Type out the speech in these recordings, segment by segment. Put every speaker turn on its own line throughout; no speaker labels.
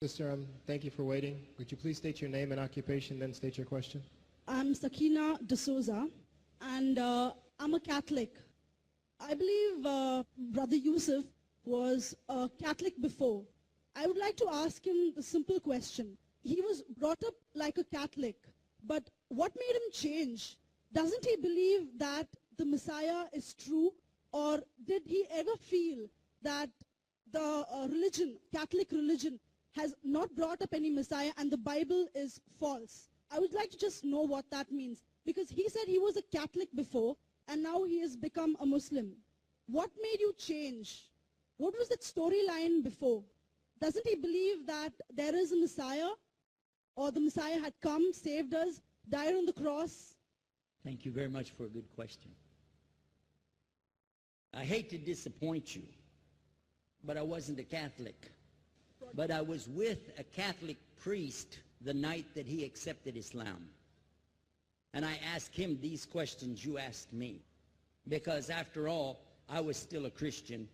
Sister, thank you for waiting. Would you please state your name and occupation, then state your question?
I'm Sakina D'Souza, and I'm a Catholic. I believe Brother Yusuf was a Catholic before. I would like to ask him the simple question. He was brought up like a Catholic, but what made him change? Doesn't he believe that the Messiah is true, or did he ever feel that the religion, Catholic religion, has not brought up any Messiah and the Bible is false? I would like to just know what that means, because he said he was a Catholic before and now he has become a Muslim. What made you change? What was that storyline before? Doesn't he believe that there is a Messiah, or the Messiah had come, saved us, died on the cross?
Thank you very much for a good question. I hate to disappoint you, but I wasn't a Catholic. But I was with a Catholic priest the night that he accepted Islam. And I asked him these questions you asked me. Because after all, I was still a Christian,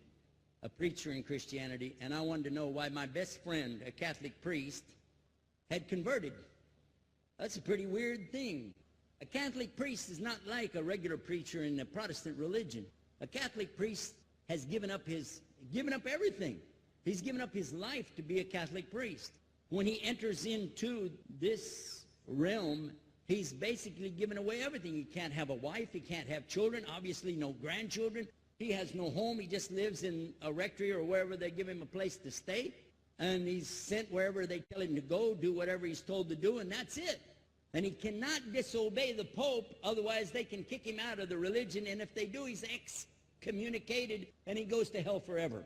a preacher in Christianity, and I wanted to know why my best friend, a Catholic priest, had converted. That's a pretty weird thing. A Catholic priest is not like a regular preacher in the Protestant religion. A Catholic priest has given up everything. He's given up his life to be a Catholic priest. When he enters into this realm, he's basically given away everything. He can't have a wife, he can't have children, obviously no grandchildren. He has no home, he just lives in a rectory or wherever they give him a place to stay. And he's sent wherever they tell him to go, do whatever he's told to do, and that's it. And he cannot disobey the Pope, otherwise they can kick him out of the religion, and if they do, he's excommunicated and he goes to hell forever.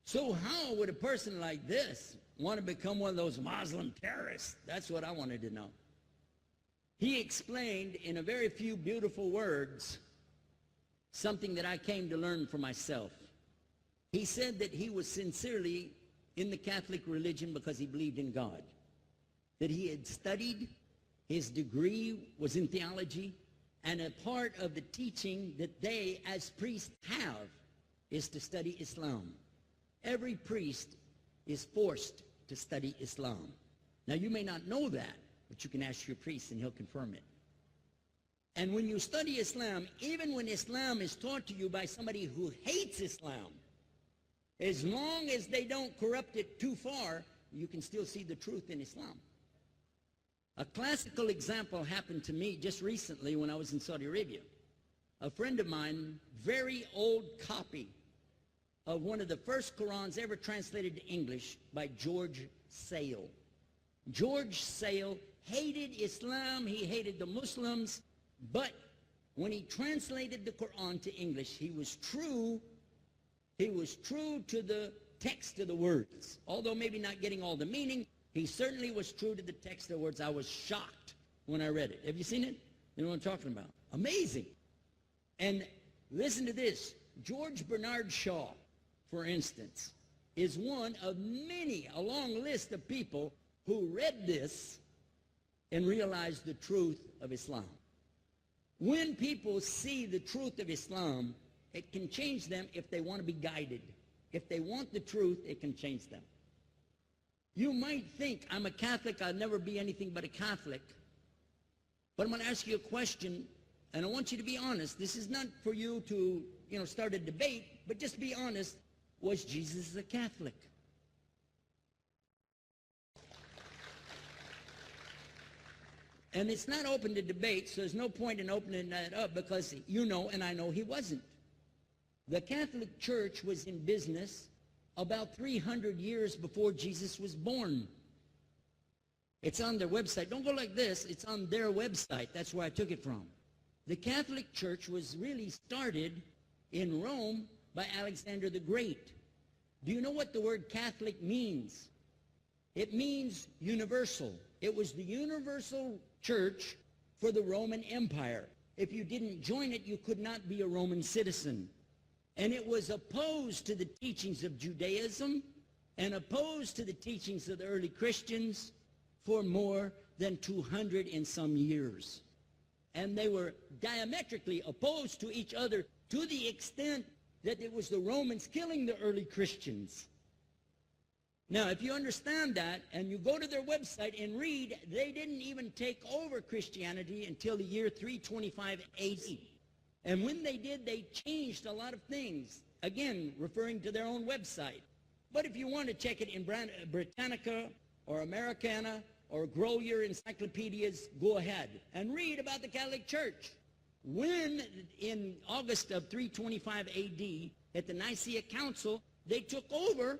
So how would a person like this want to become one of those Muslim terrorists? That's what I wanted to know. He explained in a very few beautiful words something that I came to learn for myself. He said that he was sincerely in the Catholic religion because he believed in God, that he had studied, his degree was in theology, and a part of the teaching that they as priests have is to study Islam. Every priest is forced to study Islam. Now you may not know that, but you can ask your priest and he'll confirm it. And when you study Islam, even when Islam is taught to you by somebody who hates Islam, as long as they don't corrupt it too far, you can still see the truth in Islam. A classical example happened to me just recently when I was in Saudi Arabia. A friend of mine, very old copy of one of the first Qurans ever translated to English by George Sale. George Sale hated Islam, he hated the Muslims, but when he translated the Quran to English, he was true to the text of the words. Although maybe not getting all the meaning, he certainly was true to the text of the words. I was shocked when I read it. Have you seen it? You know what I'm talking about? Amazing. And listen to this. George Bernard Shaw, for instance, is one of many, a long list of people who read this and realized the truth of Islam. When people see the truth of Islam, it can change them if they want to be guided. If they want the truth, it can change them. You might think, I'm a Catholic, I'll never be anything but a Catholic. But I'm going to ask you a question, and I want you to be honest. This is not for you to, start a debate, but just be honest. Was Jesus a Catholic? And it's not open to debate, so there's no point in opening that up, because you know and I know he wasn't. The Catholic Church was in business about 300 years before Jesus was born. It's on their website. Don't go like this. It's on their website. That's where I took it from. The Catholic Church was really started in Rome by Alexander the Great. Do you know what the word Catholic means? It means universal. It was the universal church for the Roman Empire. If you didn't join it, you could not be a Roman citizen. And it was opposed to the teachings of Judaism and opposed to the teachings of the early Christians for more than 200 and some years. And they were diametrically opposed to each other to the extent that it was the Romans killing the early Christians. Now, if you understand that, and you go to their website and read, they didn't even take over Christianity until the year 325 AD. And when they did, they changed a lot of things, again, referring to their own website. But if you want to check it in Britannica or Americana or grow your encyclopedias, go ahead and read about the Catholic Church. When, in August of 325 AD, at the Nicaea Council, they took over,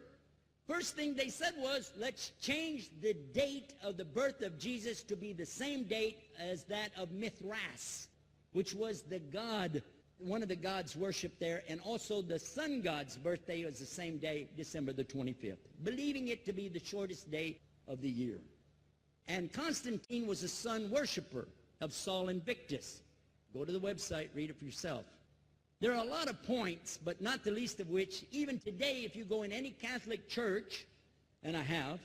first thing they said was, let's change the date of the birth of Jesus to be the same date as that of Mithras, which was the god, one of the gods worshipped there, and also the sun god's birthday was the same day, December the 25th, believing it to be the shortest day of the year. And Constantine was a sun worshiper of Sol Invictus. Go to the website, read it for yourself. There are a lot of points, but not the least of which, even today, if you go in any Catholic church, and I have,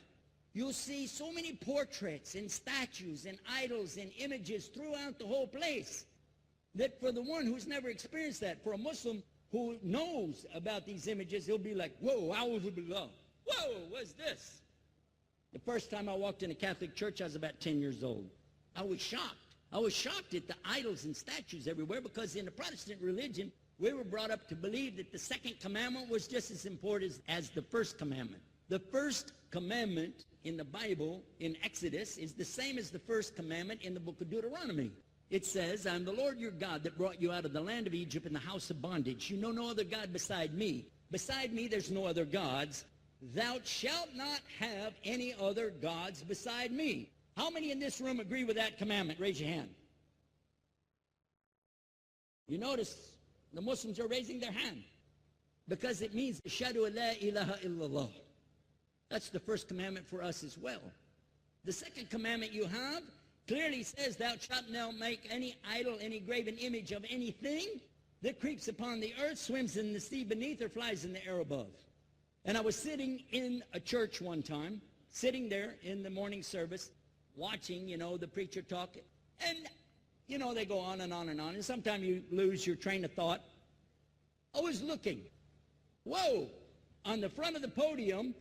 you'll see so many portraits and statues and idols and images throughout the whole place that for the one who's never experienced that, for a Muslim who knows about these images, he'll be like, whoa, whoa, what's this? The first time I walked in a Catholic church, I was about 10 years old. I was shocked. I was shocked at the idols and statues everywhere, because in the Protestant religion, we were brought up to believe that the second commandment was just as important as the first commandment. The first commandment in the Bible, in Exodus, is the same as the first commandment in the book of Deuteronomy. It says, I'm the Lord your God that brought you out of the land of Egypt in the house of bondage. You know no other God beside me. Beside me there's no other gods. Thou shalt not have any other gods beside me. How many in this room agree with that commandment? Raise your hand. You notice the Muslims are raising their hand because it means Ashhadu la ilaha illallah. That's the first commandment for us as well. The second commandment you have clearly says, thou shalt not make any idol, any graven image of anything that creeps upon the earth, swims in the sea beneath, or flies in the air above. And I was sitting in a church one time, sitting there in the morning service, watching, the preacher talk, and, they go on and on and on, and sometimes you lose your train of thought. I was looking. Whoa! On the front of the podium,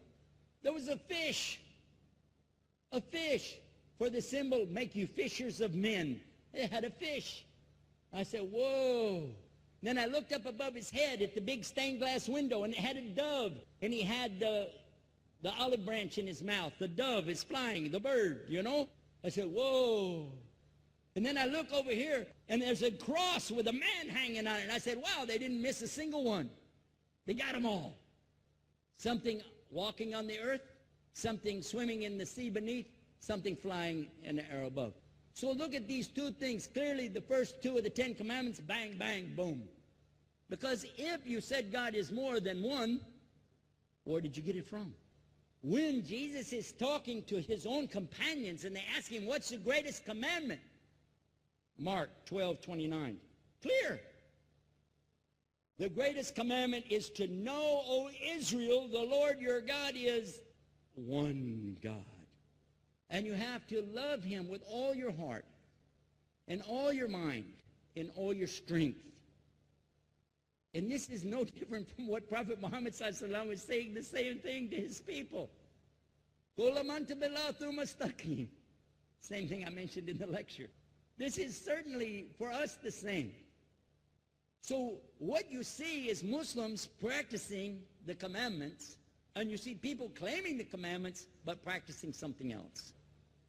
there was a fish. A fish. For the symbol, make you fishers of men. It had a fish. I said, whoa. Then I looked up above his head at the big stained glass window, and it had a dove, and he had the olive branch in his mouth. The dove is flying, the bird, I said, whoa. And then I look over here, and there's a cross with a man hanging on it. I said, wow, they didn't miss a single one. They got them all. Something walking on the earth, something swimming in the sea beneath, something flying in the air above. So look at these two things. Clearly, the first two of the 10 commandments, bang, bang, boom. Because if you said God is more than one, where did you get it from? When Jesus is talking to his own companions and they ask him, what's the greatest commandment? Mark 12:29. Clear. The greatest commandment is to know, O Israel, the Lord your God is one God. And you have to love him with all your heart and all your mind and all your strength. And this is no different from what Prophet Muhammad ﷺ was saying, the same thing to his people. Same thing I mentioned in the lecture. This is certainly for us the same. So what you see is Muslims practicing the commandments, and you see people claiming the commandments but practicing something else.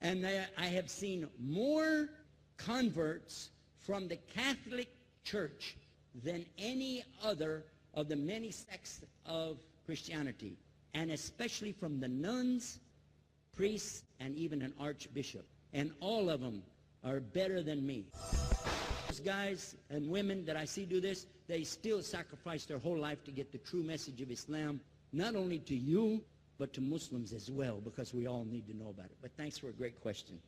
And I have seen more converts from the Catholic Church than any other of the many sects of Christianity, and especially from the nuns, priests, and even an archbishop. And all of them are better than me. Those guys and women that I see do this, they still sacrifice their whole life to get the true message of Islam, not only to you, but to Muslims as well, because we all need to know about it. But thanks for a great question.